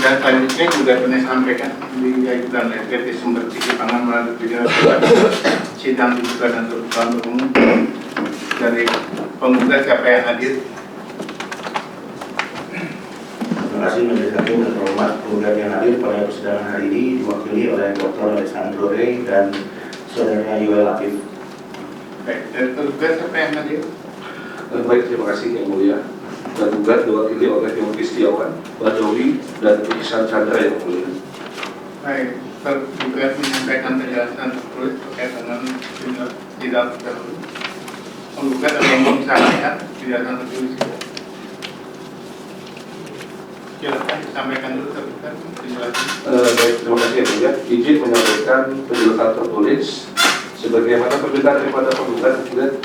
Dan selanjutnya juga pernah sampaikan di dan LPT sumber tinggi pangan melalui video sidang dibuka dan terbuka umum dari penggugat siapa yang hadir. Terima kasih Majelis Hakim dan terhormat penggugat yang hadir pada persidangan hari ini diwakili oleh Dr. Alessandro Rey dan Saudara Yoel Latif. Baik, dari penggugat siapa yang hadir? Baik, terima kasih Yang Mulia. Tergugat diwakili oleh Yogi Setiawan, Badawi, dan Ihsan Chandra Yang Mulia. Baik, tergugat menyampaikan penjelasan tertulis terkait dengan sidang terdahulu. Penggugat ada yang mau disampaikan penjelasan tertulis itu? Silakan disampaikan dulu tergugat penjelasan. Baik, terima kasih Yang Mulia. Izin menyampaikan penjelasan tertulis sebagaimana permintaan daripada penggugat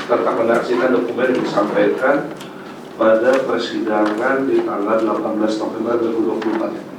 tentang menyaksikan dokumen yang disampaikan pada persidangan di tanggal 18 November 2024.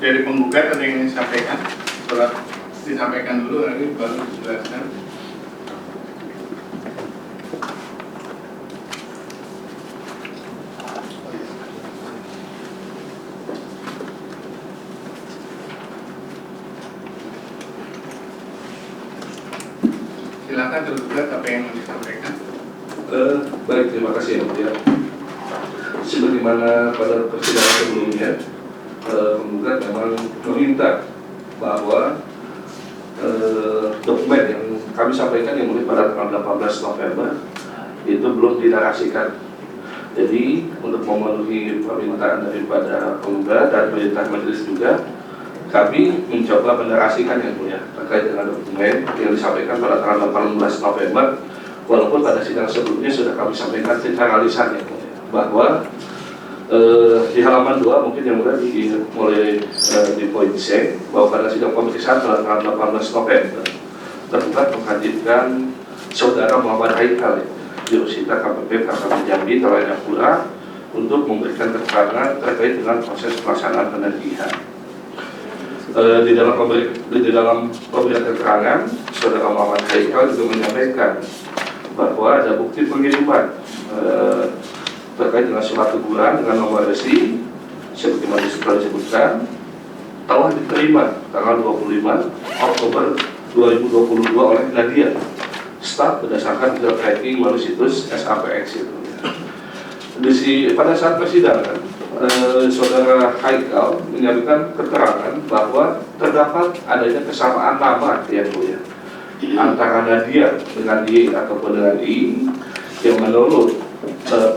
Dari penggugat ada yang disampaikan, setelah disampaikan dulu nanti baru dijelaskan. Silakan tergugat apa yang mau disampaikan. Baik, terima kasih Yang Mulia. Sebagaimana pada persidangan sebelumnya, penggugat memang meminta bahwa dokumen yang kami sampaikan yang mulai pada tanggal 18 November itu belum dinarasikan. Jadi untuk memenuhi permintaan daripada penggugat dan perintah majelis juga, kami mencoba menarasikan yang mulia terkait dengan dokumen yang disampaikan pada tanggal 18 November, walaupun pada sidang sebelumnya sudah kami sampaikan secara lisan yang mulia, bahwa di halaman 2 mungkin yang mulia mulai di poin C bahwa pada sidang pemeriksaan pada tanggal 18 November tergugat menghadirkan Saudara Muhammad Haikal, Jurusita KPP KKP Jambi Talayapura untuk memberikan keterangan terkait dengan proses pelaksanaan penagihan. Di dalam pemberian keterangan, Saudara Muhammad Haikal juga menyampaikan bahwa ada bukti pengiriman terkait dengan surat teguran dengan nomor resi sebagaimana disebutkan telah diterima tanggal 25 Oktober 2022 oleh Nadia staf berdasarkan hasil tracking melalui situs SAPX itu. Pada saat persidangan, Saudara Haikal menyampaikan keterangan bahwa terdapat adanya kesamaan nama yang mulia antara Nadia dengan Y ataupun dengan I yang menurut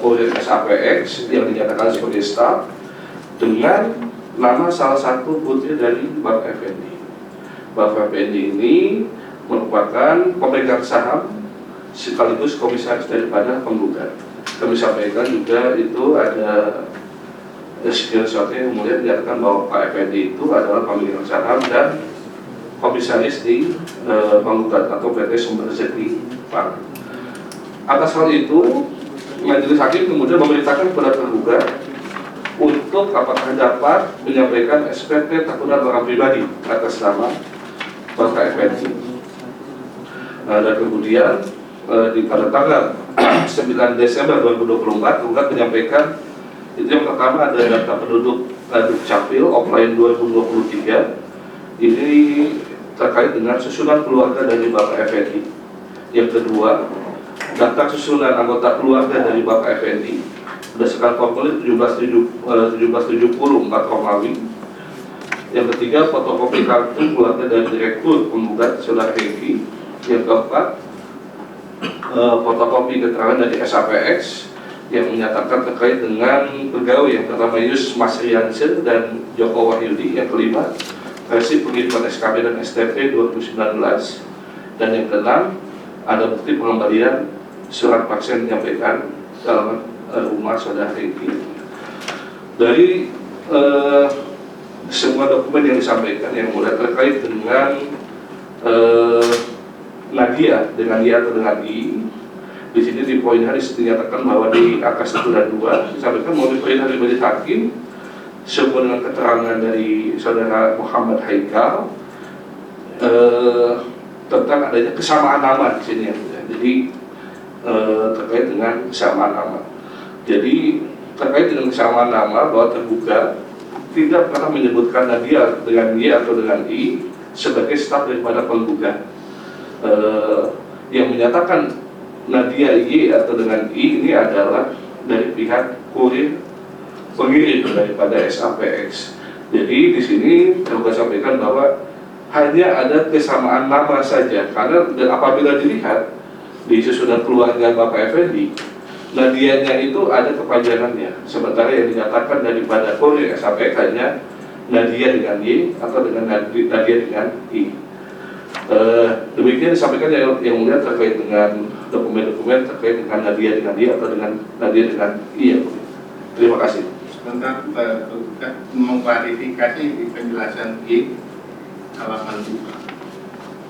proyek SAPX yang dinyatakan sebagai staf dengan nama salah satu putri dari Bapak Effendi. Bapak Effendi ini merupakan pemegang saham sekaligus komisaris daripada penggugat. Kami sampaikan juga itu ada screenshot yang mulia menyatakan bahwa Pak Effendi itu adalah pemegang saham dan komisaris di penggugat atau PT Sumber Rezeki Pangan. Atas hal itu, Majelis Hakim kemudian memerintahkan kepada tergugat untuk apakah dapat menyampaikan SPT tahunan orang pribadi atas nama Bapak Effendi. Dan kemudian pada tanggal 9 Desember 2024 tergugat menyampaikan itu yang pertama ada data penduduk Dukcapil offline 2023 ini terkait dengan susunan keluarga dari Bapak Effendi. Yang kedua, daftar susunan anggota keluarga dari Bapak Effendi berdasarkan formulir 1770 Romawi. Yang ketiga, fotokopi kartu keluarga dari Direktur Penggugat Saudara Hengki. Yang keempat, fotokopi keterangan dari SAPX yang menyatakan terkait dengan pegawai yang pertama Yus Masriansyah dan Joko Wahyudi. Yang kelima, versi pengiriman SKP dan STP 2019. Dan yang keenam, ada bukti pengembalian surat paksa yang menyampaikan dalam rumah Saudara Hengki. Dari semua dokumen yang disampaikan yang mulia terkait dengan Nadia dengan I atau dengan I Di sini di poin H dinyatakan bahwa di angka 1 dan 2 disampaikan melalui poin H dari majelis hakim sehubungan dengan keterangan dari saudara Muhammad Haikal tentang adanya kesamaan nama di sini ya. Jadi terkait dengan kesamaan nama. Jadi terkait dengan kesamaan nama bahwa tergugat tidak pernah menyebutkan Nadia dengan Y atau dengan I sebagai staf daripada penggugat. Yang menyatakan Nadia Y atau dengan I ini adalah dari pihak kurir pengirim daripada SAPX. Jadi di sini tergugat sampaikan bahwa hanya ada kesamaan nama saja, karena apabila dilihat di susunan keluarga Bapak Effendi, Nadianya itu ada kepanjangannya, sementara yang dinyatakan daripada kurir SAPX hanya Nadia dengan Y atau dengan Nadia dengan I. Demikian disampaikan yang mulia terkait dengan dokumen-dokumen terkait dengan Nadia dengan I atau dengan Nadia dengan I ya. Terima kasih. Sebentar, tergugat mengklarifikasi di penjelasan G halaman 2.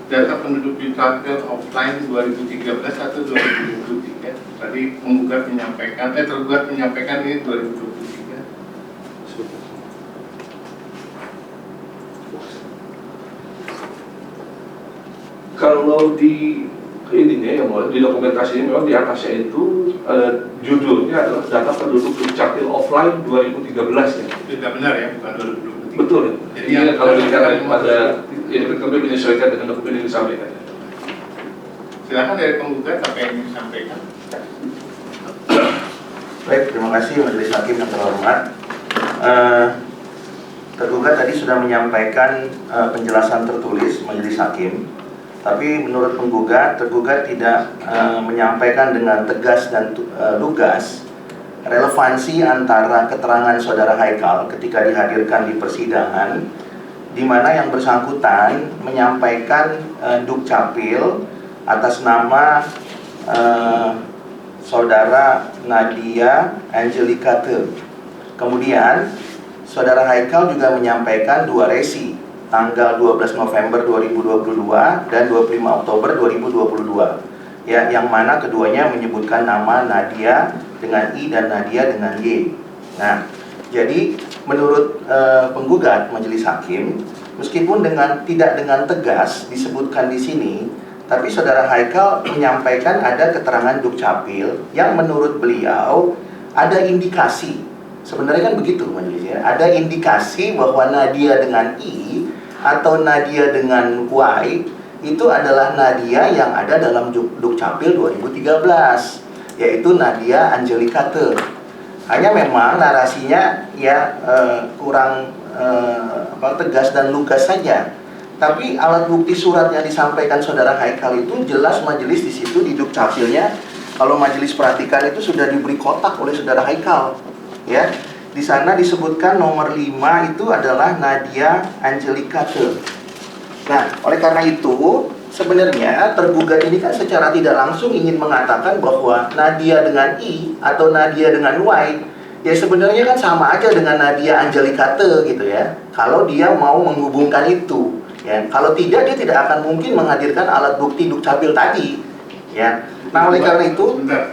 Data penduduk di tabel offline 2013 atau 2023. Tadi tergugat menyampaikan ini 2023. Kalau di ininya yang di dokumentasinya memang di atasnya itu judulnya adalah data penduduk dukcapil offline 2013 ya. Tidak benar ya, bukan 2023. Betul. Jadi Jadi kalau dikatakan pada ini kami menyesuaikan dengan dokumen yang disampaikan. Silakan dari penggugat apa yang disampaikan. Baik, terima kasih Majelis Hakim yang terhormat. Tergugat tadi sudah menyampaikan penjelasan tertulis Majelis Hakim. Tapi menurut penggugat, tergugat tidak menyampaikan dengan tegas dan lugas relevansi antara keterangan saudara Haikal ketika dihadirkan di persidangan, di mana yang bersangkutan menyampaikan dukcapil atas nama saudara Nadia Angelica Te. Kemudian saudara Haikal juga menyampaikan dua resi, tanggal 12 November 2022 dan 25 Oktober 2022 ya, yang mana keduanya menyebutkan nama Nadia dengan I dan Nadia dengan Y. Nah, jadi menurut penggugat Majelis Hakim, meskipun tidak dengan tegas disebutkan di sini, tapi saudara Haikal menyampaikan ada keterangan dukcapil yang menurut beliau ada indikasi. Sebenarnya kan begitu Majelis ya, ada indikasi bahwa Nadia dengan I atau Nadia dengan Y itu adalah Nadia yang ada dalam Dukcapil 2013, yaitu Nadia Angelica Te. Hanya memang narasinya ya kurang tegas dan lugas saja. Tapi alat bukti surat yang disampaikan saudara Haikal itu jelas majelis di situ di Dukcapilnya. Kalau majelis perhatikan itu sudah diberi kotak oleh saudara Haikal, ya. Di sana disebutkan nomor 5 itu adalah Nadia Angelica Te. Nah, oleh karena itu sebenarnya tergugat ini kan secara tidak langsung ingin mengatakan bahwa Nadia dengan I atau Nadia dengan Y ya sebenarnya kan sama aja dengan Nadia Angelica Te gitu ya. Kalau dia mau menghubungkan itu, ya. Kalau tidak dia tidak akan mungkin menghadirkan alat bukti Dukcapil tadi, ya. Nah, oleh karena itu, bentar.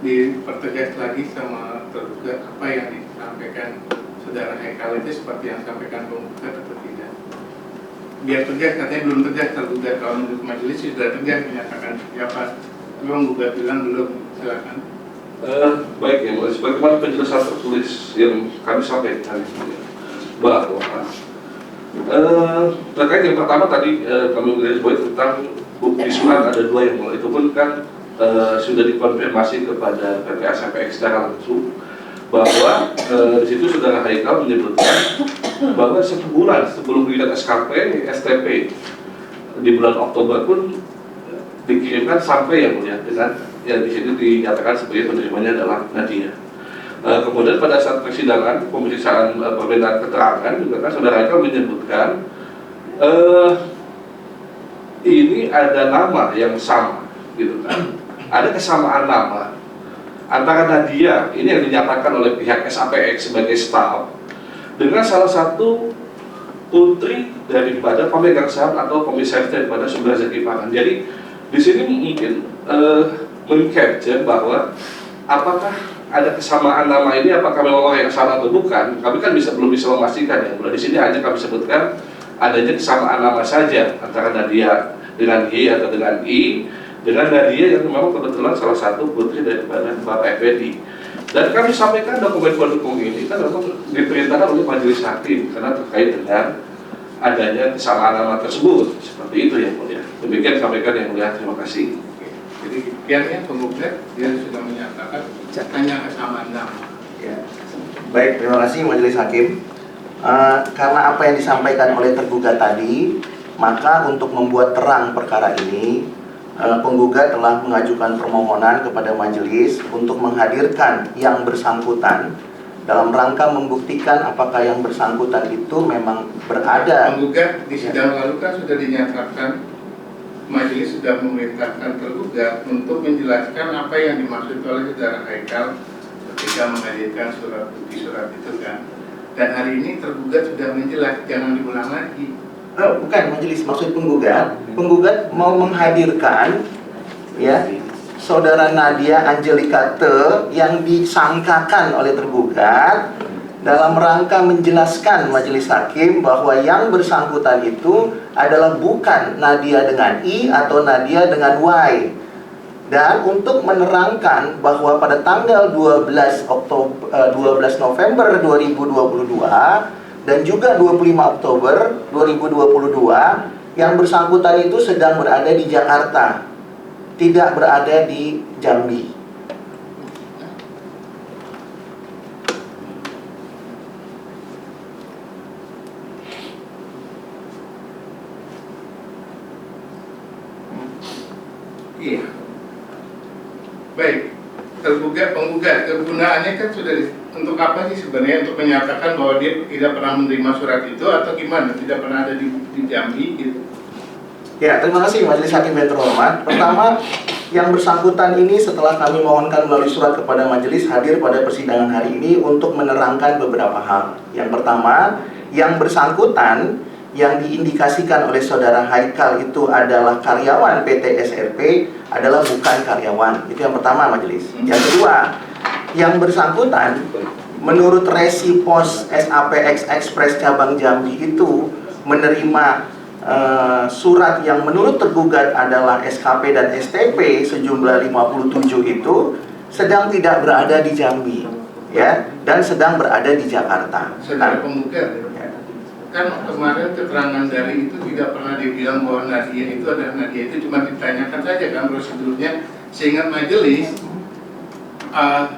Dipertegas lagi sama tergugat apa yang disampaikan saudara Haikal itu seperti yang disampaikan penggugat atau tidak? Biar tegas, katanya belum tegas tergugat. Kalau menurut majelis sudah tegas menyatakan siapa. Tapi penggugat bilang belum. Silakan. Baik ya, sebagaimana penjelasan tertulis yang kami sampaikan bahwa terkait yang pertama tadi kami menggarisbawahi tentang bukti surat ada dua yang itu pun kan sudah dikonfirmasi kepada PT SAPX secara langsung bahwa di situ saudara Haikal menyebutkan bahwa 1 bulan sebelum mengikat SKP, STP di bulan Oktober pun dikirimkan sampai yang mulia dengan yang di sini dinyatakan sebagai penerimanya adalah Nadia. Kemudian pada saat persidangan pemeriksaan permintaan keterangan juga kan saudara Haikal menyebutkan ini ada nama yang sama gitu kan. Ada kesamaan nama antara Nadia ini yang dinyatakan oleh pihak SAPX sebagai staf dengan salah satu putri daripada pemegang saham atau komisaris daripada Sumber Rezeki Pangan. Jadi di sini mungkin men-capture bahwa apakah ada kesamaan nama ini, apakah memang orang yang sama atau bukan. Kami kan belum bisa memastikan ya. Mulai di sini hanya kami sebutkan adanya kesamaan nama saja antara Nadia dengan Y atau dengan I, dengan Nadia yang memang kebetulan salah satu putri daripada Bapak Effendi. Dan kami sampaikan dokumen pendukung ini kan memang diperintahkan oleh majelis hakim karena terkait dengan adanya kesamaan nama tersebut. Seperti itu ya Mulia. Demikian sampaikan yang Mulia. Terima kasih. Jadi sekiannya penggugat dia sudah menyatakan hanya kesamaan nama. Ya. Baik, terima kasih majelis hakim. Karena apa yang disampaikan oleh tergugat tadi, maka untuk membuat terang perkara ini, penggugat telah mengajukan permohonan kepada majelis untuk menghadirkan yang bersangkutan dalam rangka membuktikan apakah yang bersangkutan itu memang berada. Penggugat di sidang lalu kan sudah dinyatakan, majelis sudah memerintahkan tergugat untuk menjelaskan apa yang dimaksud oleh saudara Haikal ketika menghadirkan surat bukti surat itu kan. Dan hari ini tergugat sudah menjelaskan, jangan diulang lagi. Bukan majelis, maksud penggugat mau menghadirkan ya saudara Nadia Angelika T yang disangkakan oleh tergugat dalam rangka menjelaskan majelis hakim bahwa yang bersangkutan itu adalah bukan Nadia dengan I atau Nadia dengan Y. Dan untuk menerangkan bahwa pada tanggal 12 November 2022 dan juga 25 Oktober 2022 yang bersangkutan itu sedang berada di Jakarta, tidak berada di Jambi. Iya. Baik, penggugat kegunaannya kan sudah untuk apa sih sebenarnya, untuk menyatakan bahwa dia tidak pernah menerima surat itu atau gimana, tidak pernah ada di Jambi gitu. Ya, terima kasih Majelis Hakim yang terhormat. Pertama, yang bersangkutan ini setelah kami mohonkan melalui surat kepada majelis hadir pada persidangan hari ini untuk menerangkan beberapa hal. Yang pertama, yang bersangkutan yang diindikasikan oleh saudara Haikal itu adalah karyawan PT SRP adalah bukan karyawan. Itu yang pertama majelis. Yang kedua, yang bersangkutan menurut resi pos SAPX Express cabang Jambi itu menerima surat yang menurut tergugat adalah SKP dan STP sejumlah 57 itu sedang tidak berada di Jambi ya, dan sedang berada di Jakarta. Saudara penggugat, kan kemarin keterangan dari itu tidak pernah dibilang bahwa Nadia itu adalah Nadia, itu cuma ditanyakan saja kan prosedurnya, sehingga majelis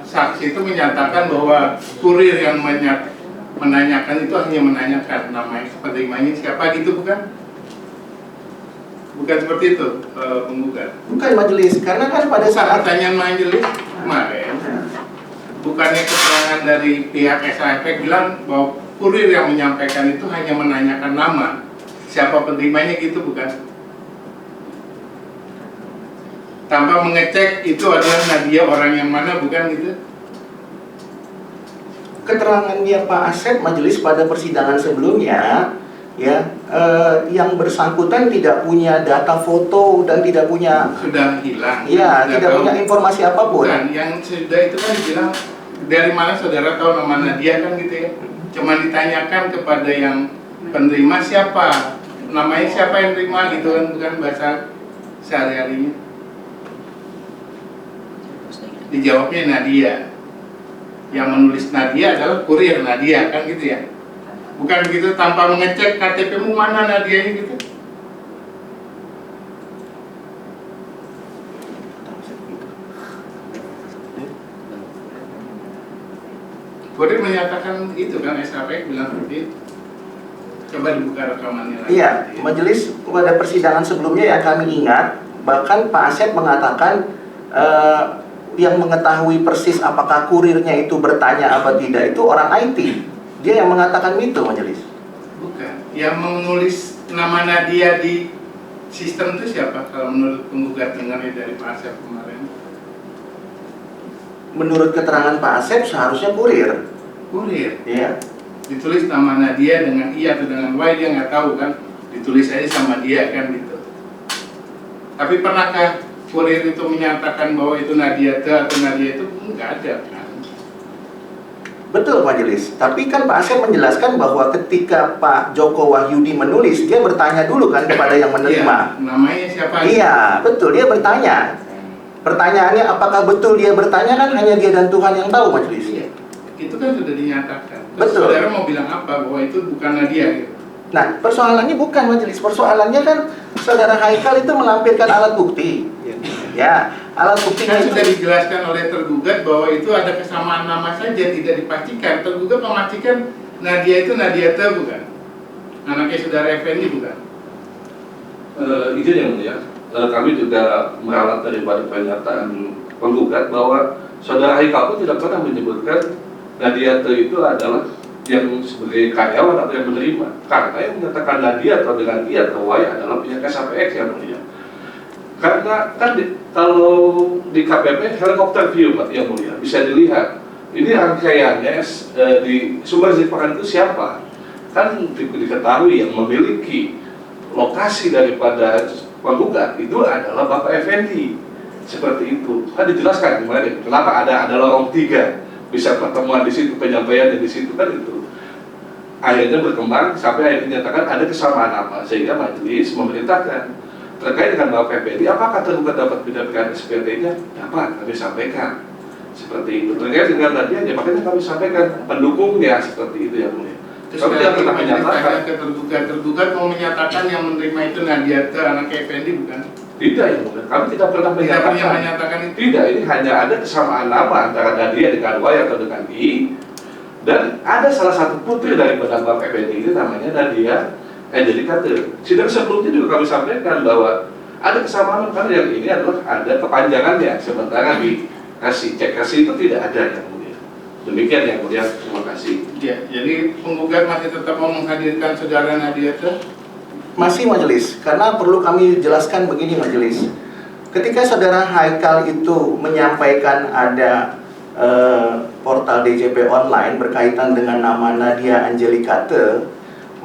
saksi itu menyatakan bahwa kurir yang menanyakan itu hanya menanyakan nama penerimanya siapa gitu, bukan? Bukan seperti itu penggugat. Bukan majelis, karena kan pada saat pertanyaan majelis kemarin, bukannya keterangan dari pihak SAP bilang bahwa kurir yang menyampaikan itu hanya menanyakan nama siapa penerimanya gitu, bukan? Tanpa mengecek itu adalah Nadia orang yang mana, bukan gitu? keterangannya Pak Asep majelis pada persidangan sebelumnya ya, yang bersangkutan tidak punya data foto dan tidak punya, Sudah hilang. ya, Sudah tidak tahu. punya informasi apapun. Bukan, yang sudah itu kan dibilang dari mana saudara tahu nama Nadia kan gitu ya. Cuma ditanyakan kepada yang penerima siapa, namanya siapa yang terima gitu kan, bukan bahasa sehari-harinya. Dijawabnya Nadia. Yang menulis Nadia adalah kurir Nadia kan gitu ya. Bukan begitu, tanpa mengecek KTP-mu mana Nadianya gitu. Kurir menyatakan itu kan, SAP bilang seperti itu. Coba dibuka rekamannya lagi. Iya, majelis pada persidangan sebelumnya ya kami ingat, bahkan Pak Asep mengatakan yang mengetahui persis apakah kurirnya itu bertanya apa tidak itu orang IT. Dia yang mengatakan itu majelis. Bukan, yang menulis nama Nadia di sistem itu siapa kalau menurut penggugat dengarnya dari Pak Asep kemarin? Menurut keterangan Pak Asep seharusnya kurir. Kurir. Ya. Ditulis nama Nadia dengan I atau dengan Y dia nggak tahu kan, ditulis aja sama dia kan gitu. Tapi pernahkah kurir itu menyatakan bahwa itu Nadia atau Nadia itu nggak ada kan? Betul majelis. Tapi kan Pak Asep menjelaskan bahwa ketika Pak Joko Wahyudi menulis, dia bertanya dulu kan kepada yang menerima. Iya, namanya siapa? Iya, betul, dia bertanya. Pertanyaannya apakah betul dia bertanya, kan hanya dia dan Tuhan yang tahu majelis. Iya. Itu kan sudah dinyatakan. Terus Betul. saudara mau bilang apa bahwa itu bukan Nadia gitu? Nah, persoalannya bukan majelis. Persoalannya kan saudara Haikal itu melampirkan alat bukti. Ya, alat buktinya Kan itu sudah dijelaskan oleh tergugat bahwa itu ada kesamaan nama saja, tidak dipastikan. Tergugat memastikan Nadia itu Nadia bukan? Anaknya saudara Effendi bukan? Izin yang mulia, kami juga meralat daripada pernyataan penggugat bahwa saudara Haikal pun tidak pernah menyebutkan Nadia itu adalah yang sebagai karyawan atau yang menerima, karena yang menyatakan Nadia atau dengan I atau Y adalah pihak SAPX yang mulia. Karena kan kalau di KPP helikopter view Pak yang mulia bisa dilihat ini rangkaiannya di sumber simpanan itu siapa, kan diketahui yang memiliki lokasi daripada penggugat itu adalah Bapak Effendi. Seperti itu kan dijelaskan kemarin kenapa ada lorong 3 bisa pertemuan di situ, penyampaian di situ, kan itu akhirnya berkembang sampai akhirnya dinyatakan ada kesamaan nama, sehingga majelis memerintahkan terkait dengan Bapak Effendi, apakah tergugat dapat mendapatkan SPT-nya? Dapat, kami sampaikan seperti itu. Terkait dengan Nadia, ya makanya kami sampaikan pendukungnya seperti itu yang mulia. Kami tidak pernah menyatakan ke tergugat mau menyatakan yang menerima itu Nadia anak Effendi bukan? tidak yang mulia. Kami tidak pernah menyatakan itu. Tidak, ini hanya ada kesamaan nama antara Nadia dengan Y atau dengan I, dan ada salah satu putri daripada Bapak Effendi ini namanya Nadia Angelika. Sidang sebelumnya juga kami sampaikan bahwa ada kesamaan karena yang ini adalah ada kepanjangannya, sementara di cek kasih itu tidak ada yang mulia. Demikian yang mulia, terima kasih. Ya, jadi penggugat masih tetap mau menghadirkan saudara Nadia masih majelis, karena perlu kami jelaskan begini majelis. Ketika saudara Haikal itu menyampaikan ada portal DJP online berkaitan dengan nama Nadia Angelika,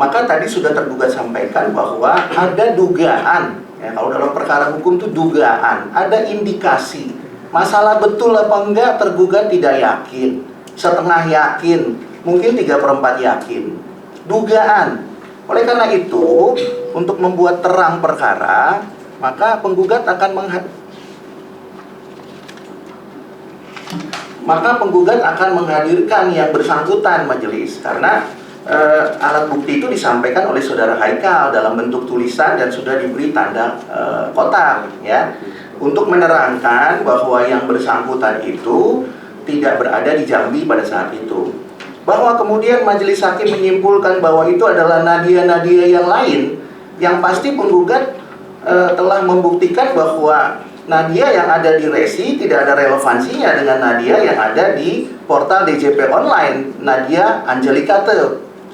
maka tadi sudah tergugat sampaikan bahwa ada dugaan, ya, kalau dalam perkara hukum itu dugaan, ada indikasi. Masalah betul apa enggak tergugat tidak yakin, setengah yakin, mungkin 3/4 yakin. Dugaan. Oleh karena itu, untuk membuat terang perkara, maka penggugat akan menghadirkan yang bersangkutan majelis, karena alat bukti itu disampaikan oleh saudara Haikal dalam bentuk tulisan dan sudah diberi tanda kotak, ya, untuk menerangkan bahwa yang bersangkutan itu tidak berada di Jambi pada saat itu. Bahwa kemudian majelis hakim menyimpulkan bahwa itu adalah Nadia yang lain, yang pasti penggugat telah membuktikan bahwa Nadia yang ada di resi tidak ada relevansinya dengan Nadia yang ada di portal DJP online, Nadia Angelika.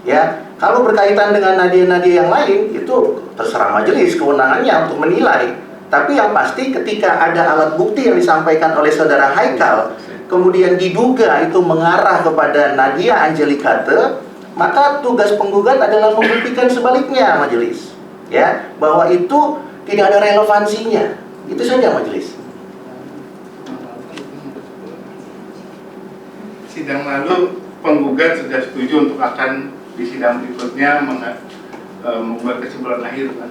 Ya, kalau berkaitan dengan Nadia yang lain itu terserah majelis kewenangannya untuk menilai. Tapi yang pasti ketika ada alat bukti yang disampaikan oleh saudara Haikal, kemudian diduga itu mengarah kepada Nadia Angelika, maka tugas penggugat adalah membuktikan sebaliknya majelis, ya, bahwa itu tidak ada relevansinya. Itu saja majelis. Sidang lalu penggugat sudah setuju untuk akan di sidang berikutnya membuat kesimpulan akhir kan?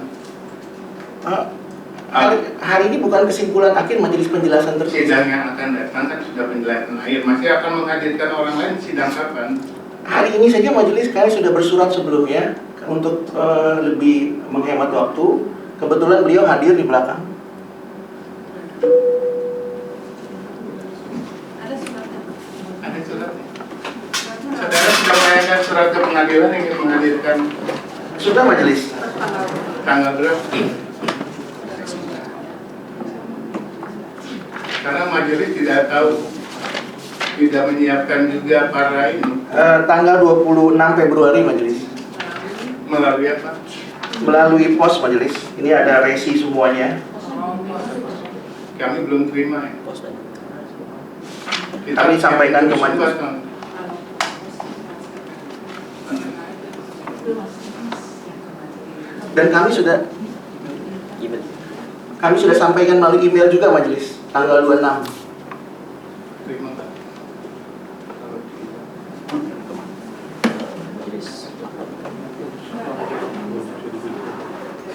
Hari ini bukan kesimpulan akhir majelis penjelasan tersebut. Sidang yang akan datang kan sudah penjelasan akhir, masih akan menghadirkan orang lain sidang kapan? Hari ini saja majelis kami sudah bersurat sebelumnya untuk lebih menghemat waktu. Kebetulan beliau hadir di belakang. Ada suratnya. Saudara sudah melayangkan surat ke pengadilan yang ingin menghadirkan. Sudah majelis. Tanggal berapa? Karena majelis tidak tahu, tidak menyiapkan juga para ini. Tanggal 26 Februari majelis. Melalui apa? Melalui pos majelis. Ini ada resi semuanya. Kami belum terima ya. Kami sampaikan ke majelis. Dan Kami sudah sampaikan melalui email juga majelis tanggal 26. Terima Pak.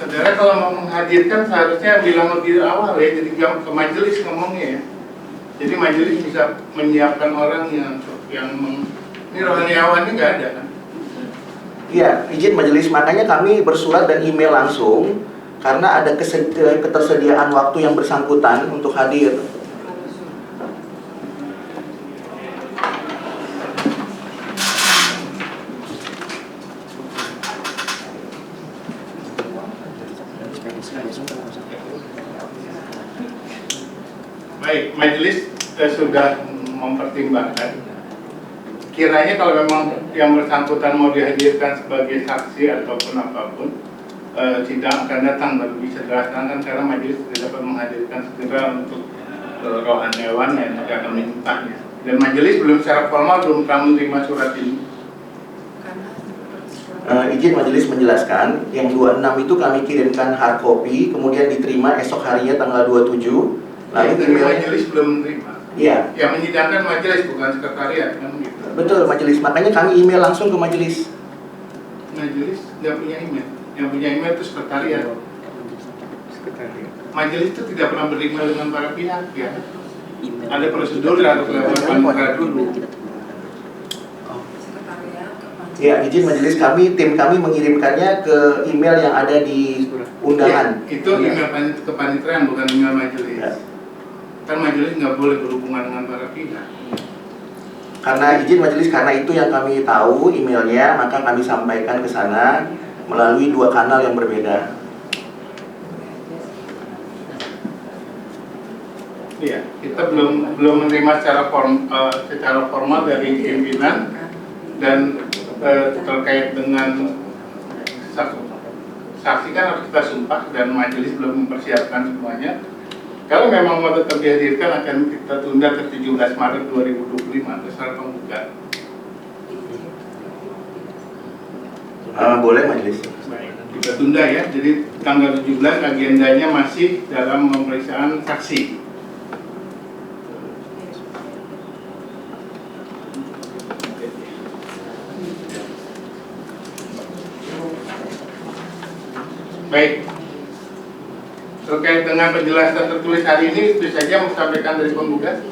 Saudara kalau mau menghadirkan seharusnya bilang lebih awal ya, jadi jangan ke majelis ngomongnya ya. Jadi majelis bisa menyiapkan orang yang ini rohaniawan ini nggak ada kan? Iya, izin majelis, makanya kami bersurat dan email langsung karena ada ketersediaan waktu yang bersangkutan untuk hadir. Baik, majelis sudah mempertimbangkan. Kiranya kalau memang yang bersangkutan mau dihadirkan sebagai saksi ataupun apapun, sidang akan datang baru bisa dilaksanakan karena majelis tidak dapat menghadirkan segera untuk rohaniawan yang tidak akan mintanya. Dan majelis belum secara formal belum pernah menerima surat ini. Izin majelis menjelaskan, yang 26 itu kami kirimkan hard copy, kemudian diterima esok harinya tanggal 27. Lalu Tapi majelis belum menerima. Iya. Yang menyidangkan majelis bukan sekretariat kan gitu. Betul majelis, makanya kami email langsung ke majelis. Majelis nggak punya email. Yang punya email itu sekretariat. Majelis itu tidak pernah berima dengan para pihak ya. Ada prosedur harus lewat panitera dulu. Ya, izin majelis tim kami mengirimkannya ke email yang ada di undangan. Ya, itu email kepaniteraan bukan email majelis. Ya. Kan majelis nggak boleh berhubungan dengan para pihak. Karena izin majelis, karena itu yang kami tahu emailnya, maka kami sampaikan ke sana melalui 2 kanal yang berbeda. Iya, kita belum menerima secara formal dari pimpinan dan terkait dengan saksi kan harus kita sumpah dan majelis belum mempersiapkan semuanya. Kalau memang mau tetap dihadirkan akan kita tunda ke 17 Maret 2025 terserah penggugat. Boleh majelis. Baik, kita tunda ya. Jadi tanggal 17 agendanya masih dalam pemeriksaan saksi. Baik, terkait dengan penjelasan tertulis hari ini itu saja mau sampaikan dari penggugat.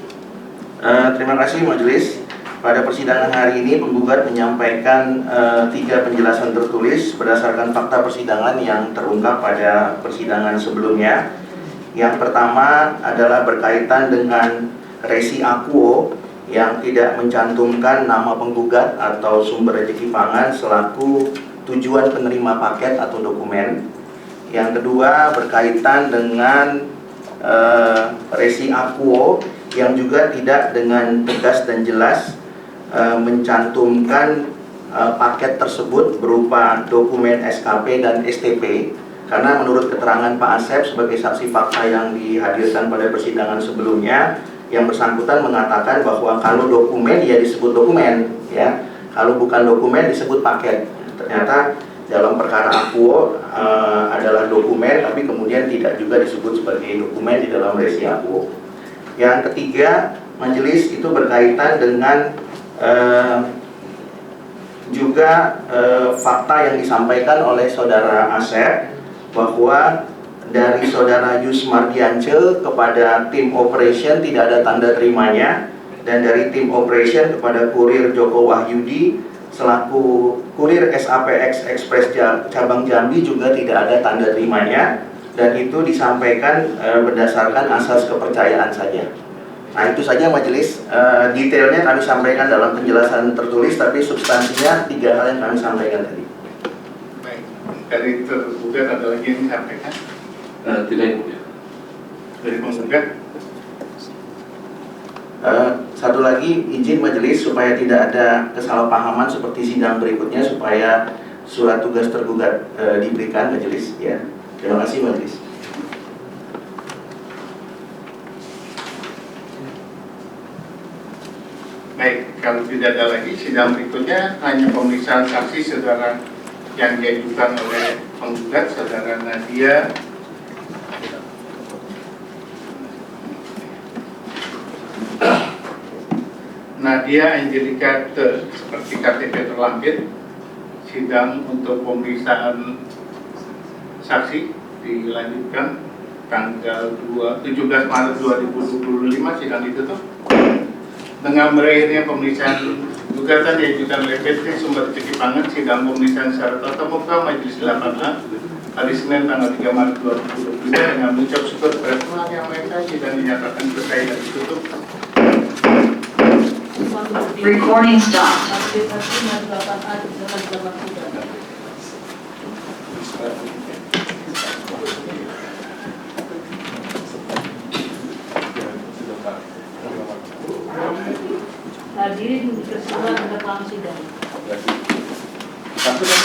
Terima kasih majelis. Pada persidangan hari ini penggugat menyampaikan 3 penjelasan tertulis berdasarkan fakta persidangan yang terungkap pada persidangan sebelumnya. Yang pertama adalah berkaitan dengan resi akuo yang tidak mencantumkan nama penggugat atau sumber rezeki pangan selaku tujuan penerima paket atau dokumen. Yang kedua berkaitan dengan resi akuo yang juga tidak dengan tegas dan jelas mencantumkan paket tersebut berupa dokumen SKP dan STP, karena menurut keterangan Pak Asep sebagai saksi fakta yang dihadirkan pada persidangan sebelumnya, yang bersangkutan mengatakan bahwa kalau dokumen ya disebut dokumen ya, kalau bukan dokumen disebut paket. Ternyata dalam perkara akuo adalah dokumen, tapi kemudian tidak juga disebut sebagai dokumen di dalam resi akuo. Yang ketiga, majelis itu berkaitan dengan juga fakta yang disampaikan oleh saudara Asep bahwa dari saudara Yus Mardiance kepada tim operation tidak ada tanda terimanya, dan dari tim operation kepada kurir Joko Wahyudi selaku kurir SAPX Express cabang Jambi juga tidak ada tanda terimanya, dan itu disampaikan berdasarkan asas kepercayaan saja. Nah itu saja majelis, detailnya kami sampaikan dalam penjelasan tertulis, tapi substansinya 3 hal yang kami sampaikan tadi. Baik, dari tergugat ada lagi yang disampaikan? Tidak. Dari penggugat? Satu lagi, izin majelis supaya tidak ada kesalahpahaman seperti sidang berikutnya, supaya surat tugas tergugat diberikan majelis ya. Terima kasih majelis. Baik, kalau tidak ada lagi sidang berikutnya hanya pemeriksaan saksi saudara yang diajukan oleh penggugat, saudara Nadia Nadia Angelika seperti KTP terlampir. Sidang untuk pemeriksaan saksi dilanjutkan tanggal 17 Maret 2025, sidang ditutup. Dengan berakhirnya pemeriksaan gugatan yang diajukan oleh PT Sumber Cikipangan, sidang pemeriksaan secara tatap muka Majelis 8A hari Senin tanggal 3 Maret 2023 dengan mengucap syukur kepada Tuhan Yang Maha Esa, sidang dinyatakan selesai dan ditutup. Recording stopped. Hadirin dipersilakan ke dalam sidang. Satu kan?